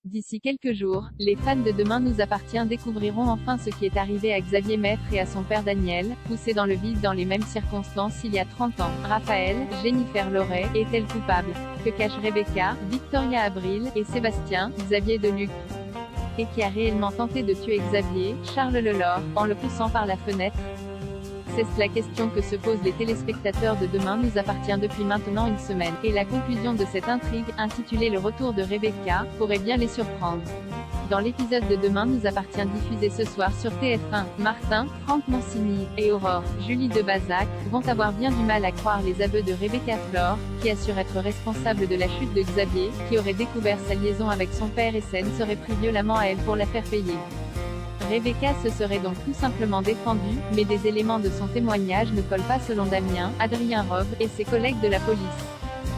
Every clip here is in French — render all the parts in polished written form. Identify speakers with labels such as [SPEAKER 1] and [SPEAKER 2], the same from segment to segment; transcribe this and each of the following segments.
[SPEAKER 1] D'ici quelques jours, les fans de Demain nous appartient découvriront enfin ce qui est arrivé à Xavier Maître et à son père Daniel, poussés dans le vide dans les mêmes circonstances il y a 30 ans. Raphaël, Jennifer Loret, est-elle coupable? Que cachent Rebecca, Victoria Abril, et Sébastien, Xavier Deluc? Et qui a réellement tenté de tuer Xavier, Charles Lelore, en le poussant par la fenêtre? C'est la question que se posent les téléspectateurs de Demain nous appartient depuis maintenant une semaine, et la conclusion de cette intrigue, intitulée Le retour de Rebecca, pourrait bien les surprendre. Dans l'épisode de Demain nous appartient diffusé ce soir sur TF1, Martin, Franck Monsigny, et Aurore, Julie de Bazac, vont avoir bien du mal à croire les aveux de Rebecca Flore, qui assure être responsable de la chute de Xavier, qui aurait découvert sa liaison avec son père et serait pris violemment à elle pour la faire payer. Rebecca se serait donc tout simplement défendue, mais des éléments de son témoignage ne collent pas selon Damien, Adrien Robe, et ses collègues de la police.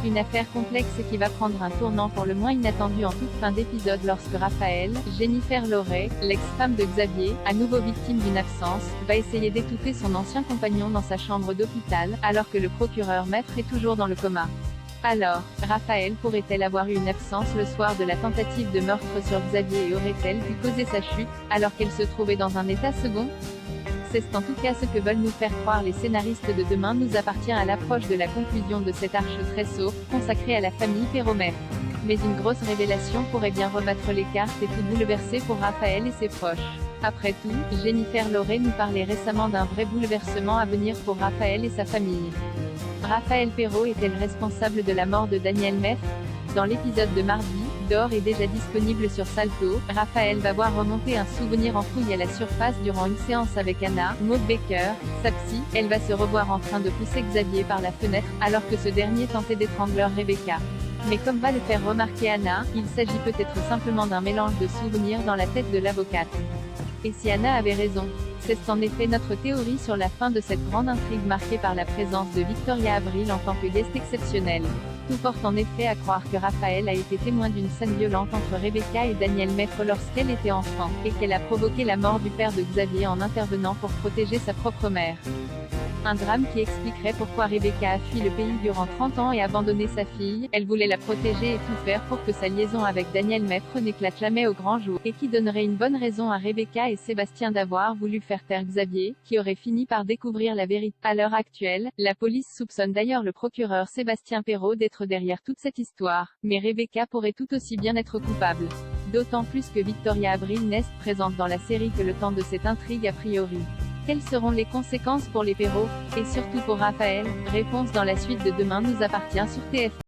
[SPEAKER 1] Une affaire complexe qui va prendre un tournant pour le moins inattendu en toute fin d'épisode lorsque Raphaël, Jennifer Loret, l'ex-femme de Xavier, à nouveau victime d'une absence, va essayer d'étouffer son ancien compagnon dans sa chambre d'hôpital, alors que le procureur Maître est toujours dans le coma. Alors, Raphaël pourrait-elle avoir eu une absence le soir de la tentative de meurtre sur Xavier et aurait-elle pu causer sa chute, alors qu'elle se trouvait dans un état second? C'est en tout cas ce que veulent nous faire croire les scénaristes de Demain nous appartient à l'approche de la conclusion de cette arche très sauve, consacrée à la famille Perromet. Mais une grosse révélation pourrait bien rebattre les cartes et tout bouleverser pour Raphaël et ses proches. Après tout, Jennifer Loret nous parlait récemment d'un vrai bouleversement à venir pour Raphaël et sa famille. Raphaël Perrault est-elle responsable de la mort de Daniel Maître? Dans l'épisode de mardi, D'Or est déjà disponible sur Salto, Raphaël va voir remonter un souvenir enfoui à la surface durant une séance avec Anna, Maud Baker, sa psy. Elle va se revoir en train de pousser Xavier par la fenêtre, alors que ce dernier tentait d'étrangler Rebecca. Mais comme va le faire remarquer Anna, il s'agit peut-être simplement d'un mélange de souvenirs dans la tête de l'avocate. Et si Anna avait raison? C'est en effet notre théorie sur la fin de cette grande intrigue marquée par la présence de Victoria Abril en tant que guest exceptionnel. Tout porte en effet à croire que Raphaël a été témoin d'une scène violente entre Rebecca et Daniel Maître lorsqu'elle était enfant, et qu'elle a provoqué la mort du père de Xavier en intervenant pour protéger sa propre mère. Un drame qui expliquerait pourquoi Rebecca a fui le pays durant 30 ans et abandonné sa fille. Elle voulait la protéger et tout faire pour que sa liaison avec Daniel Maître n'éclate jamais au grand jour, et qui donnerait une bonne raison à Rebecca et Sébastien d'avoir voulu faire taire Xavier, qui aurait fini par découvrir la vérité. À l'heure actuelle, la police soupçonne d'ailleurs le procureur Sébastien Perrault d'être derrière toute cette histoire, mais Rebecca pourrait tout aussi bien être coupable. D'autant plus que Victoria Abril n'est présente dans la série que le temps de cette intrigue a priori. Quelles seront les conséquences pour les Perrault, et surtout pour Raphaël? Réponse dans la suite de Demain nous appartient sur TF1.